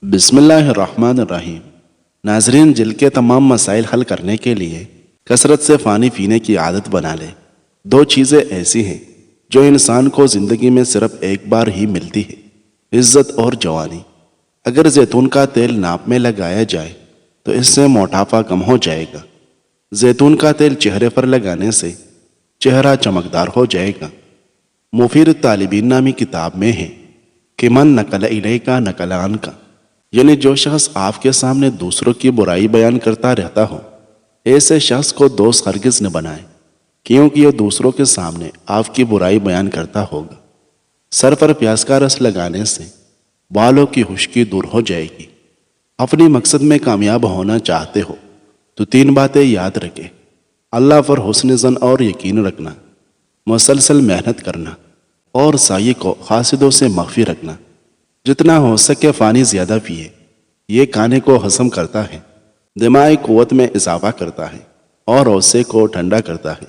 بسم اللہ الرحمن الرحیم۔ ناظرین، جلد کے تمام مسائل حل کرنے کے لیے کثرت سے پانی پینے کی عادت بنا لیں۔ دو چیزیں ایسی ہیں جو انسان کو زندگی میں صرف ایک بار ہی ملتی ہے، عزت اور جوانی۔ اگر زیتون کا تیل ناپ میں لگایا جائے تو اس سے موٹاپا کم ہو جائے گا۔ زیتون کا تیل چہرے پر لگانے سے چہرہ چمکدار ہو جائے گا۔ مفید طالبین نامی کتاب میں ہے کہ من نقل الیکا نقل عنکا، یعنی جو شخص آپ کے سامنے دوسروں کی برائی بیان کرتا رہتا ہو، ایسے شخص کو دوست ہرگز نہ بنائیں، کیونکہ یہ دوسروں کے سامنے آپ کی برائی بیان کرتا ہوگا۔ سر پر پیاز کا رس لگانے سے بالوں کی خشکی دور ہو جائے گی۔ اپنی مقصد میں کامیاب ہونا چاہتے ہو تو 3 باتیں یاد رکھیں: اللہ پر حسن ظن اور یقین رکھنا، مسلسل محنت کرنا، اور سعی کو حاسدوں سے مخفی رکھنا۔ جتنا ہو سکے پانی زیادہ پیے، یہ کھانے کو ہضم کرتا ہے، دماغی قوت میں اضافہ کرتا ہے اور غصے کو ٹھنڈا کرتا ہے۔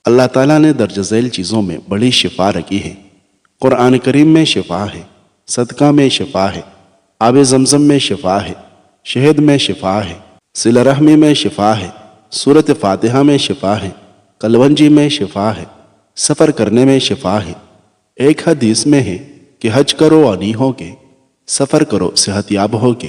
اللہ تعالیٰ نے درج ذیل چیزوں میں بڑی شفا رکھی ہے۔ قرآن کریم میں شفا ہے، صدقہ میں شفا ہے، آب زمزم میں شفا ہے، شہد میں شفا ہے، صلہ رحمی میں شفا ہے، سورۃ فاتحہ میں شفا ہے، کلونجی میں شفا ہے، سفر کرنے میں شفا ہے۔ ایک حدیث میں ہے کہ حج کرو غنی ہوگے، سفر کرو صحت یاب ہوگے۔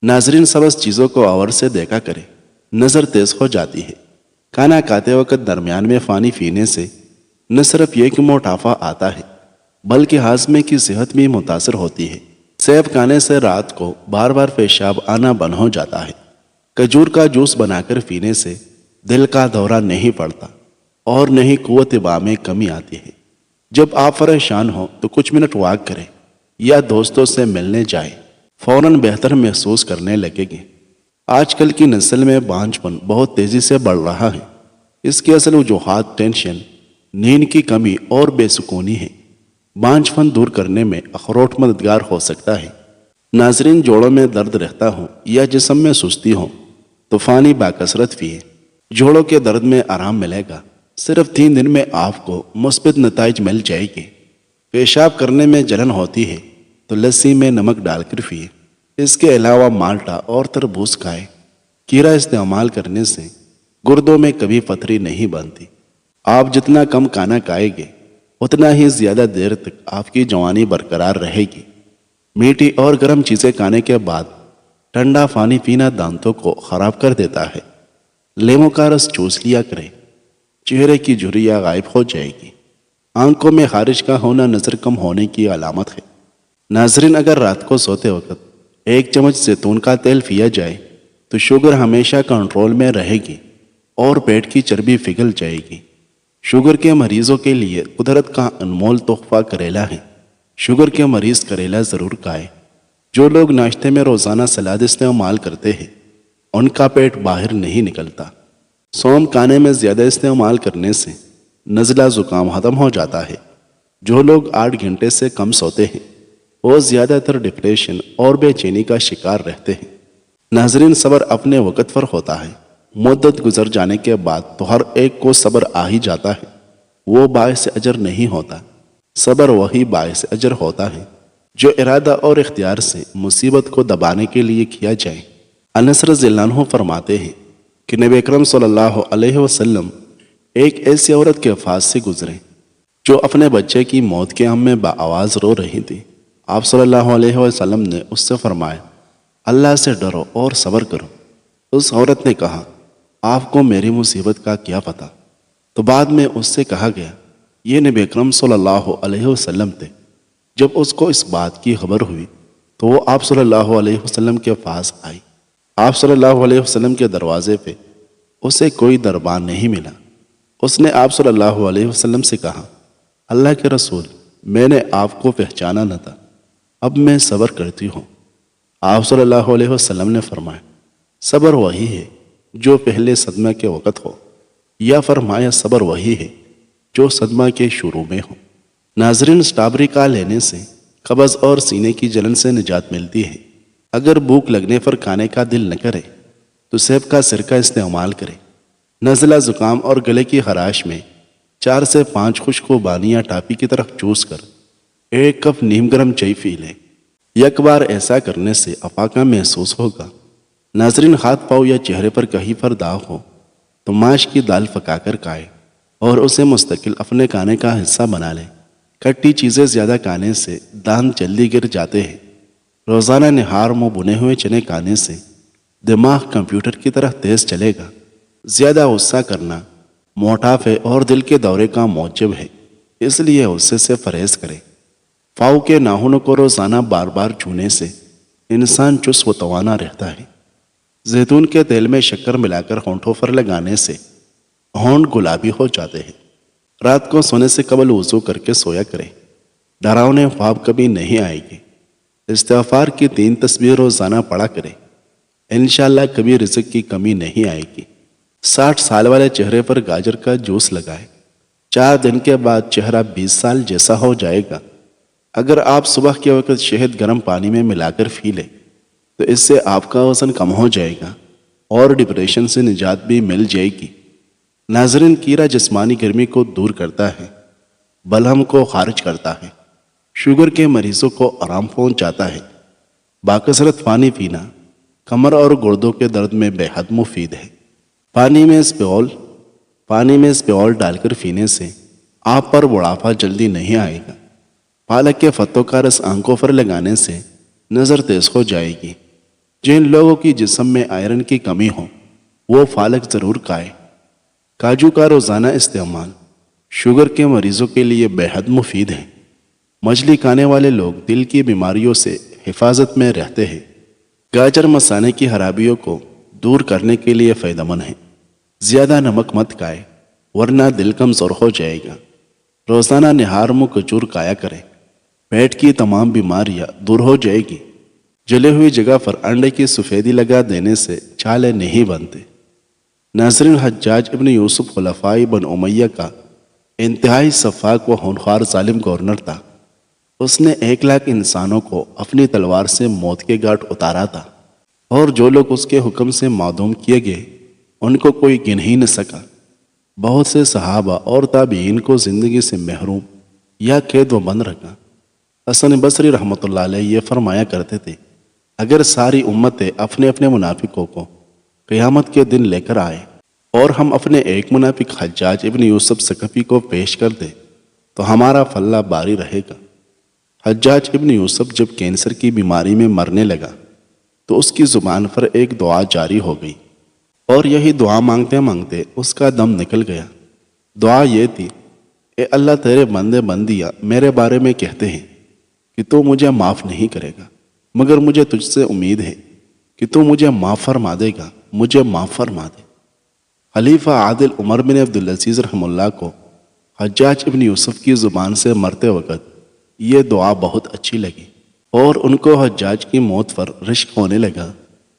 ناظرین، سبز چیزوں کو غور سے دیکھا کرے، نظر تیز ہو جاتی ہے۔ کھانا کھاتے وقت درمیان میں پانی پینے سے نہ صرف یہ کہ موٹاپا آتا ہے بلکہ ہاضمے کی صحت بھی متاثر ہوتی ہے۔ سیب کھانے سے رات کو بار بار پیشاب آنا بند ہو جاتا ہے۔ کھجور کا جوس بنا کر پینے سے دل کا دورہ نہیں پڑتا اور نہ ہی قوت باہ میں کمی آتی ہے۔ جب آپ پریشان ہوں تو کچھ منٹ واک کریں یا دوستوں سے ملنے جائیں، فوراً بہتر محسوس کرنے لگیں گے۔ آج کل کی نسل میں بانجھ پن بہت تیزی سے بڑھ رہا ہے۔ اس کی اصل وجوہات ٹینشن، نیند کی کمی اور بے سکونی ہے۔ بانجھ پن دور کرنے میں اخروٹ مددگار ہو سکتا ہے۔ ناظرین، جوڑوں میں درد رہتا ہو یا جسم میں سستی ہو تو پانی باکثرت پیے، جوڑوں کے درد میں آرام ملے گا۔ صرف 3 دن میں آپ کو مثبت نتائج مل جائے گے۔ پیشاب کرنے میں جلن ہوتی ہے تو لسی میں نمک ڈال کر پیے۔ اس کے علاوہ مالٹا اور تربوز کھائیں۔ کیرا استعمال کرنے سے گردوں میں کبھی پتھری نہیں بنتی۔ آپ جتنا کم کھانا کھائیں گے اتنا ہی زیادہ دیر تک آپ کی جوانی برقرار رہے گی۔ میٹھی اور گرم چیزیں کھانے کے بعد ٹھنڈا پانی پینا دانتوں کو خراب کر دیتا ہے۔ لیموں کا رس چوس لیا کریں، چہرے کی جھریاں غائب ہو جائے گی۔ آنکھوں میں خارش کا ہونا نظر کم ہونے کی علامت ہے۔ ناظرین، اگر رات کو سوتے وقت 1 چمچ زیتون کا تیل پیا جائے تو شوگر ہمیشہ کنٹرول میں رہے گی اور پیٹ کی چربی پگھل جائے گی۔ شوگر کے مریضوں کے لیے قدرت کا انمول تحفہ کریلا ہے۔ شوگر کے مریض کریلا ضرور کھائیں۔ جو لوگ ناشتے میں روزانہ سلاد استعمال کرتے ہیں ان کا پیٹ باہر نہیں نکلتا۔ سوم کھانے میں زیادہ استعمال کرنے سے نزلہ زکام ختم ہو جاتا ہے۔ جو لوگ 8 گھنٹے سے کم سوتے ہیں وہ زیادہ تر ڈپریشن اور بے چینی کا شکار رہتے ہیں۔ ناظرین، صبر اپنے وقت پر ہوتا ہے۔ مدت گزر جانے کے بعد تو ہر ایک کو صبر آ ہی جاتا ہے، وہ باعث اجر نہیں ہوتا۔ صبر وہی باعث اجر ہوتا ہے جو ارادہ اور اختیار سے مصیبت کو دبانے کے لیے کیا جائے۔ انس رضی اللہ عنہ فرماتے ہیں کہ نبی اکرم صلی اللہ علیہ وسلم ایک ایسی عورت کے پاس سے گزرے جو اپنے بچے کی موت کے غم میں بآواز رو رہی تھی۔ آپ صلی اللہ علیہ وسلم نے اس سے فرمایا، اللہ سے ڈرو اور صبر کرو۔ اس عورت نے کہا، آپ کو میری مصیبت کا کیا پتہ؟ تو بعد میں اس سے کہا گیا، یہ نبی اکرم صلی اللہ علیہ وسلم تھے۔ جب اس کو اس بات کی خبر ہوئی تو وہ آپ صلی اللہ علیہ وسلم کے پاس آئی۔ آپ صلی اللہ علیہ وسلم کے دروازے پہ اسے کوئی دربان نہیں ملا۔ اس نے آپ صلی اللہ علیہ وسلم سے کہا، اللہ کے رسول، میں نے آپ کو پہچانا نہ تھا، اب میں صبر کرتی ہوں۔ آپ صلی اللہ علیہ وسلم نے فرمایا، صبر وہی ہے جو پہلے صدمہ کے وقت ہو، یا فرمایا صبر وہی ہے جو صدمہ کے شروع میں ہو۔ ناظرین، سٹرابری کا لینے سے قبض اور سینے کی جلن سے نجات ملتی ہے۔ اگر بھوک لگنے پر کھانے کا دل نہ کرے تو سیب کا سرکہ استعمال کریں۔ نزلہ زکام اور گلے کی خراش میں 4 سے 5 خشک خوبانی یا ٹاپی کی طرف چوس کر 1 کپ نیم گرم چائے پی لیں۔ یک بار ایسا کرنے سے افاقہ محسوس ہوگا۔ ناظرین، ہاتھ پاؤں یا چہرے پر کہیں پر داغ ہو تو ماش کی دال پکا کر کھائے اور اسے مستقل اپنے کھانے کا حصہ بنا لیں۔ کھٹی چیزیں زیادہ کھانے سے دانت جلدی گر جاتے ہیں۔ روزانہ نہار منہ بنے ہوئے چنے کھانے سے دماغ کمپیوٹر کی طرح تیز چلے گا۔ زیادہ غصہ کرنا موٹاپے اور دل کے دورے کا موجب ہے، اس لیے غصے سے پرہیز کریں۔ پاؤں کے ناخنوں کو روزانہ بار بار چھونے سے انسان چست و توانا رہتا ہے۔ زیتون کے تیل میں شکر ملا کر ہونٹوں پر لگانے سے ہونٹ گلابی ہو جاتے ہیں۔ رات کو سونے سے قبل وضو کر کے سویا کریں۔ ڈراؤنے خواب کبھی نہیں آئے گی۔ استغفار کی 3 تسبیح روزانہ پڑھا کریں۔ انشاءاللہ کبھی رزق کی کمی نہیں آئے گی۔ 60 سال والے چہرے پر گاجر کا جوس لگائے، 4 دن کے بعد چہرہ 20 سال جیسا ہو جائے گا۔ اگر آپ صبح کے وقت شہد گرم پانی میں ملا کر پی لیں تو اس سے آپ کا وزن کم ہو جائے گا اور ڈپریشن سے نجات بھی مل جائے گی۔ ناظرین، کیڑا جسمانی گرمی کو دور کرتا ہے، بلہم کو خارج کرتا ہے، شوگر کے مریضوں کو آرام پہنچاتا ہے۔ باکثرت پانی پینا کمر اور گردوں کے درد میں بے حد مفید ہے۔ پانی میں اسپیول ڈال کر پینے سے آپ پر بڑھاپا جلدی نہیں آئے گا۔ پالک کے پتوں کا رس آنکھوں پر لگانے سے نظر تیز ہو جائے گی۔ جن لوگوں کی جسم میں آئرن کی کمی ہو وہ پالک ضرور کھائیں۔ کاجو کا روزانہ استعمال شوگر کے مریضوں کے لیے بے حد مفید ہے۔ مچھلی کھانے والے لوگ دل کی بیماریوں سے حفاظت میں رہتے ہیں۔ گاجر مثانے کی خرابیوں کو دور کرنے کے لیے فائدہ مند ہے۔ زیادہ نمک مت کھائیں ورنہ دل کمزور ہو جائے گا۔ روزانہ نہار منہ کھجور کھایا کریں، پیٹ کی تمام بیماریاں دور ہو جائے گی۔ جلے ہوئی جگہ پر انڈے کی سفیدی لگا دینے سے چھالے نہیں بنتے۔ ناظرین، حجاج ابن یوسف خلفائی بن امیہ کا انتہائی شفاق و ہونہار ظالم گورنر تھا۔ اس نے 1 لاکھ انسانوں کو اپنی تلوار سے موت کے گھاٹ اتارا تھا، اور جو لوگ اس کے حکم سے معدوم کیے گئے ان کو کوئی گن ہی نہ سکا۔ بہت سے صحابہ اور تابعین کو زندگی سے محروم یا قید و بند رکھا۔ حسن بصری رحمۃ اللہ علیہ یہ فرمایا کرتے تھے، اگر ساری امتیں اپنے اپنے منافقوں کو قیامت کے دن لے کر آئے اور ہم اپنے ایک منافق حجاج ابن یوسف ثقفی کو پیش کر دیں تو ہمارا پلہ باری رہے گا۔ حجاج ابن یوسف جب کینسر کی بیماری میں مرنے لگا تو اس کی زبان پر ایک دعا جاری ہو گئی، اور یہی دعا مانگتے مانگتے اس کا دم نکل گیا۔ دعا یہ تھی، اے اللہ، تیرے بندے بندیاں میرے بارے میں کہتے ہیں کہ تو مجھے معاف نہیں کرے گا، مگر مجھے تجھ سے امید ہے کہ تو مجھے معاف فرما دے گا، مجھے معاف فرما دے۔ خلیفہ عادل عمر بن عبدالعزیز رحمہ اللہ کو حجاج ابن یوسف کی زبان سے مرتے وقت یہ دعا بہت اچھی لگی، اور ان کو حجاج کی موت پر رشک ہونے لگا۔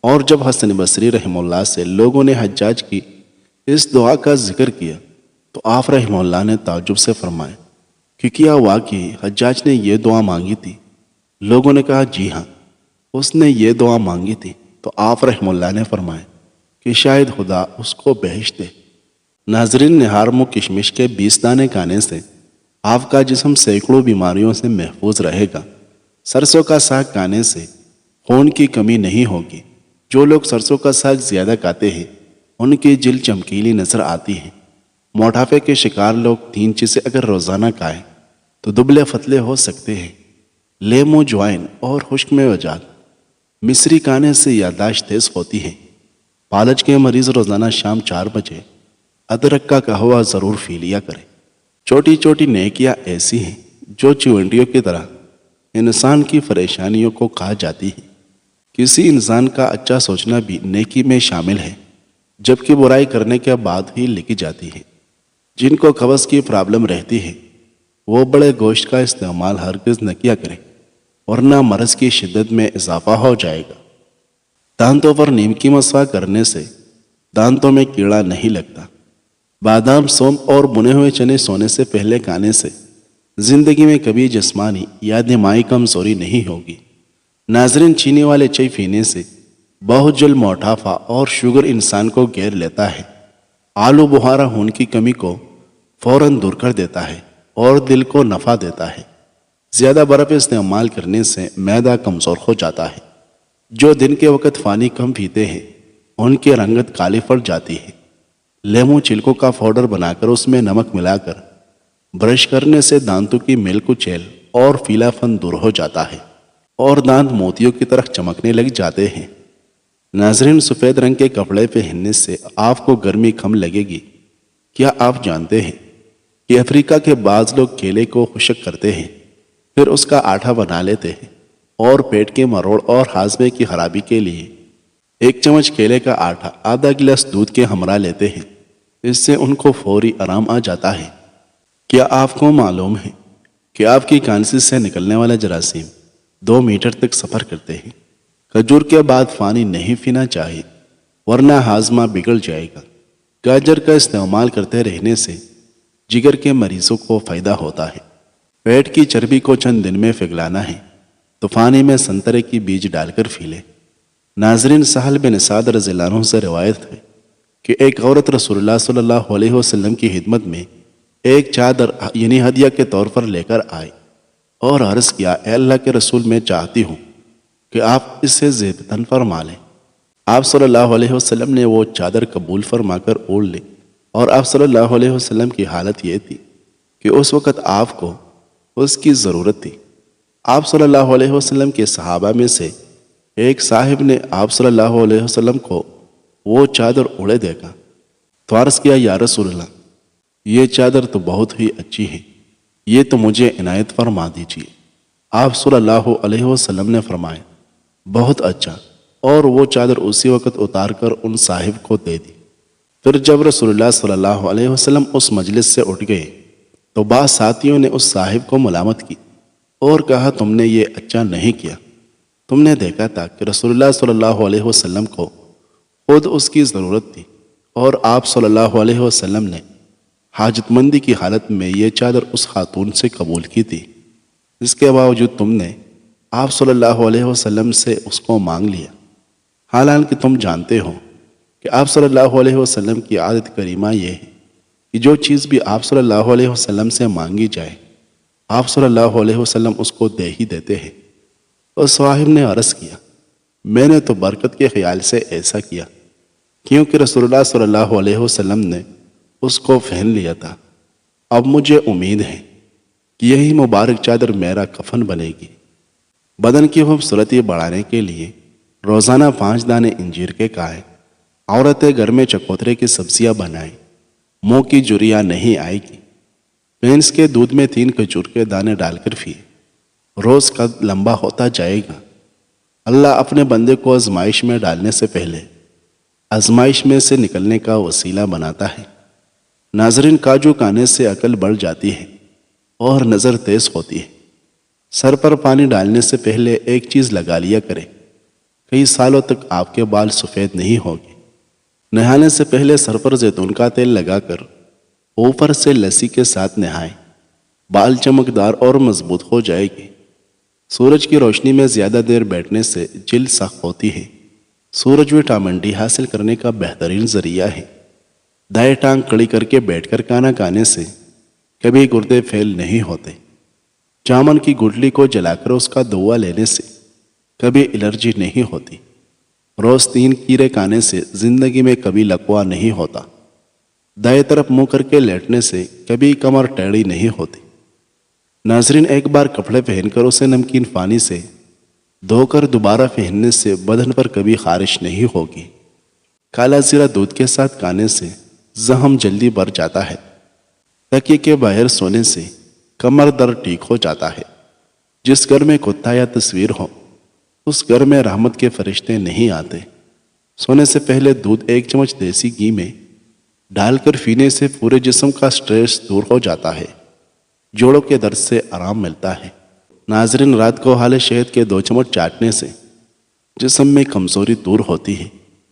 اور جب حسن بصری رحمہ اللہ سے لوگوں نے حجاج کی اس دعا کا ذکر کیا تو آپ رحمہ اللہ نے تعجب سے فرمایا کہ کیا واقعی حجاج نے یہ دعا مانگی تھی؟ لوگوں نے کہا جی ہاں، اس نے یہ دعا مانگی تھی۔ تو آپ رحمہ اللہ نے فرمایا کہ شاید خدا اس کو بہشت دے۔ ناظرین، نہار منہ کشمش کے 20 دانے کھانے سے آپ کا جسم سینکڑوں بیماریوں سے محفوظ رہے گا۔ سرسوں کا ساگ کھانے سے خون کی کمی نہیں ہوگی۔ جو لوگ سرسوں کا ساگ زیادہ کھاتے ہیں ان کی جلد چمکیلی نظر آتی ہے۔ موٹاپے کے شکار لوگ 3 چیزیں اگر روزانہ کھائیں تو دبلے پتلے ہو سکتے ہیں: لیمو، جوائن اور خشک میوہ جات۔ مصری کھانے سے یادداشت تیز ہوتی ہے۔ پالج کے مریض روزانہ شام 4 بجے ادرک کا قہوہ ضرور پی لیا کریں۔ چھوٹی چھوٹی نیکیاں ایسی ہیں جو چونٹیوں کی طرح انسان کی پریشانیوں کو کھا جاتی ہیں۔ کسی انسان کا اچھا سوچنا بھی نیکی میں شامل ہے، جبکہ برائی کرنے کے بعد ہی لکھی جاتی ہے۔ جن کو قبض کی پرابلم رہتی ہے وہ بڑے گوشت کا استعمال ہرگز نہ کیا کریں، ورنہ مرض کی شدت میں اضافہ ہو جائے گا۔ دانتوں پر نیم کی مسواک کرنے سے دانتوں میں کیڑا نہیں لگتا۔ بادام، سونف اور بنے ہوئے چنے سونے سے پہلے کھانے سے زندگی میں کبھی جسمانی یا دماغی کمزوری نہیں ہوگی۔ ناظرین، چینی والے چائے پینے سے بہت جلد موٹاپا اور شوگر انسان کو گھیر لیتا ہے۔ آلو بخارا خون کی کمی کو فوراً دور کر دیتا ہے اور دل کو نفع دیتا ہے۔ زیادہ برف استعمال کرنے سے معدہ کمزور ہو جاتا ہے۔ جو دن کے وقت پانی کم پیتے ہیں ان کی رنگت کالی پڑ جاتی ہے۔ لیمو چھلکوں کا پاؤڈر بنا کر اس میں نمک ملا کر برش کرنے سے دانتوں کی میل کچیل اور پیلا پن دور ہو جاتا ہے اور دانت موتیوں کی طرح چمکنے لگ جاتے ہیں۔ ناظرین، سفید رنگ کے کپڑے پہننے سے آپ کو گرمی کم لگے گی۔ کیا آپ جانتے ہیں کہ افریقہ کے بعض لوگ کیلے کو خشک کرتے ہیں، پھر اس کا آٹھا بنا لیتے ہیں اور پیٹ کے مروڑ اور ہاضمے کی خرابی کے لیے 1 چمچ کیلے کا آٹھا آدھا گلاس دودھ کے ہمراہ لیتے ہیں۔ اس سے ان کو فوری آرام آ جاتا ہے۔ کیا آپ کو معلوم ہے کہ آپ کی کانسی سے نکلنے والا جراثیم 2 میٹر تک سفر کرتے ہیں؟ کھجور کے بعد پانی نہیں پینا چاہیے ورنہ ہاضمہ بگڑ جائے گا۔ گاجر کا استعمال کرتے رہنے سے جگر کے مریضوں کو فائدہ ہوتا ہے۔ پیٹ کی چربی کو چند دن میں پگھلانا ہے تو پانی میں سنترے کی بیج ڈال کر پی لیں۔ ناظرین، سہل بن سعد رضی اللہ عنہ سے روایت ہے کہ ایک عورت رسول اللہ صلی اللہ علیہ وسلم کی خدمت میں ایک چادر یعنی ہدیہ کے طور پر لے کر آئی اور عرض کیا، اے اللہ کے رسول، میں چاہتی ہوں کہ آپ اسے زیبتاً فرما لیں۔ آپ صلی اللہ علیہ وسلم نے وہ چادر قبول فرما کر اوڑھ لی اور آپ صلی اللہ علیہ وسلم کی حالت یہ تھی کہ اس وقت آپ کو اس کی ضرورت تھی۔ آپ صلی اللہ علیہ وسلم کے صحابہ میں سے ایک صاحب نے آپ صلی اللہ علیہ وسلم کو وہ چادر اوڑھے دیکھا تو عرض کیا، یا رسول اللہ، یہ چادر تو بہت ہی اچھی ہے، یہ تو مجھے عنایت فرما دیجیے۔ آپ صلی اللہ علیہ وسلم نے فرمایا، بہت اچھا، اور وہ چادر اسی وقت اتار کر ان صاحب کو دے دی۔ پھر جب رسول اللہ صلی اللہ علیہ وسلم اس مجلس سے اٹھ گئے تو بعض ساتھیوں نے اس صاحب کو ملامت کی اور کہا، تم نے یہ اچھا نہیں کیا، تم نے دیکھا تھا کہ رسول اللہ صلی اللہ علیہ وسلم کو خود اس کی ضرورت تھی اور آپ صلی اللہ علیہ وسلم نے حاجت مندی کی حالت میں یہ چادر اس خاتون سے قبول کی تھی، اس کے باوجود تم نے آپ صلی اللہ علیہ وسلم سے اس کو مانگ لیا، حالانکہ تم جانتے ہو کہ آپ صلی اللہ علیہ وسلم کی عادت کریمہ یہ ہے کہ جو چیز بھی آپ صلی اللہ علیہ وسلم سے مانگی جائے آپ صلی اللہ علیہ وسلم اس کو دے ہی دیتے ہیں۔ اس صاحب نے عرض کیا، میں نے تو برکت کے خیال سے ایسا کیا کیونکہ رسول اللہ صلی اللہ علیہ وسلم نے اس کو پہن لیا تھا۔ اب مجھے امید ہے کہ یہی مبارک چادر میرا کفن بنے گی۔ بدن کی خوبصورتی بڑھانے کے لیے روزانہ 5 دانے انجیر کے کھائیں۔ عورتیں گھر میں چکوترے کی سبزیاں بنائیں، منہ کی جھریاں نہیں آئے گی۔ بھینس کے دودھ میں 3 کھجور کے دانے ڈال کر پیئیں، روز قد لمبا ہوتا جائے گا۔ اللہ اپنے بندے کو آزمائش میں ڈالنے سے پہلے آزمائش میں سے نکلنے کا وسیلہ بناتا ہے۔ ناظرین، کاجو کھانے سے عقل بڑھ جاتی ہے اور نظر تیز ہوتی ہے۔ سر پر پانی ڈالنے سے پہلے ایک چیز لگا لیا کریں، کئی سالوں تک آپ کے بال سفید نہیں ہوگے۔ نہانے سے پہلے سر پر زیتون کا تیل لگا کر اوپر سے لسی کے ساتھ نہائیں، بال چمکدار اور مضبوط ہو جائے گی۔ سورج کی روشنی میں زیادہ دیر بیٹھنے سے جلد سخت ہوتی ہے۔ سورج وٹامن ڈی حاصل کرنے کا بہترین ذریعہ ہے۔ دائیں ٹانگ کڑی کر کے بیٹھ کر کھانا کھانے سے کبھی گردے فیل نہیں ہوتے۔ جامن کی گٹلی کو جلا کر اس کا دوا لینے سے کبھی الرجی نہیں ہوتی۔ روز 3 کیڑے کھانے سے زندگی میں کبھی لقوا نہیں ہوتا۔ دائیں طرف منہ کر کے لیٹنے سے کبھی کمر ٹیڑھی نہیں ہوتی۔ ناظرین، ایک بار کپڑے پہن کر اسے نمکین پانی سے دھو کر دوبارہ پہننے سے بدن پر کبھی خارش نہیں ہوگی۔ کالا زیرہ دودھ کے ساتھ کھانے سے زخم جلدی بھر جاتا ہے۔ تکیے کے باہر سونے سے کمر درد ٹھیک ہو جاتا ہے۔ جس گھر میں کتا یا تصویر ہو اس گھر میں رحمت کے فرشتے نہیں آتے۔ سونے سے پہلے دودھ 1 چمچ دیسی گھی میں ڈال کر پینے سے پورے جسم کا سٹریس دور ہو جاتا ہے، جوڑوں کے درد سے آرام ملتا ہے۔ ناظرین، رات کو حال شہد کے 2 چمچ چاٹنے سے جسم میں کمزوری دور ہوتی ہے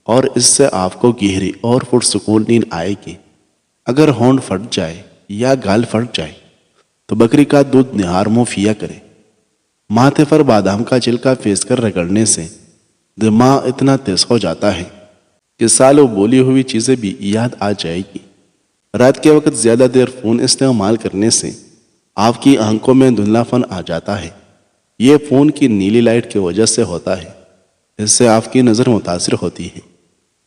اور اس سے آپ کو گہری اور پرسکون نیند آئے گی۔ اگر ہونٹ پھٹ جائے یا گال پھٹ جائے تو بکری کا دودھ نہار منہ پیا کرے۔ ماتھے پر بادام کا چھلکا پھینس کر رگڑنے سے دماغ اتنا تیز ہو جاتا ہے کہ سالوں بولی ہوئی چیزیں بھی یاد آ جائے گی۔ رات کے وقت زیادہ دیر فون استعمال کرنے سے آپ کی آنکھوں میں دھندلا پن آ جاتا ہے۔ یہ فون کی نیلی لائٹ کی وجہ سے ہوتا ہے۔ اس سے آپ کی نظر متاثر ہوتی ہے۔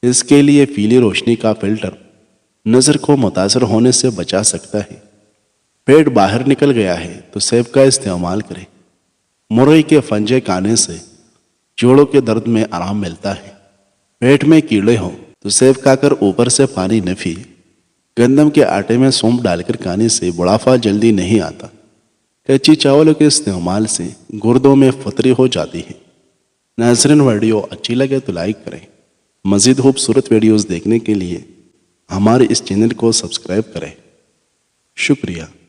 اس کے لیے پیلی روشنی کا فلٹر نظر کو متاثر ہونے سے بچا سکتا ہے۔ پیٹ باہر نکل گیا ہے تو سیب کا استعمال کریں۔ مرغی کے پنجے کھانے سے جوڑوں کے درد میں آرام ملتا ہے۔ پیٹ میں کیڑے ہوں تو سیب کھا کر اوپر سے پانی نہ پیے۔ گندم کے آٹے میں سونف ڈال کر کھانے سے بڑھاپا جلدی نہیں آتا۔ کچی چاولوں کے استعمال سے گردوں میں پتھری ہو جاتی ہے۔ ناظرین، ویڈیو اچھی لگے تو لائک کریں۔ مزید خوبصورت ویڈیوز دیکھنے کے لیے ہمارے اس چینل کو سبسکرائب کریں۔ شکریہ۔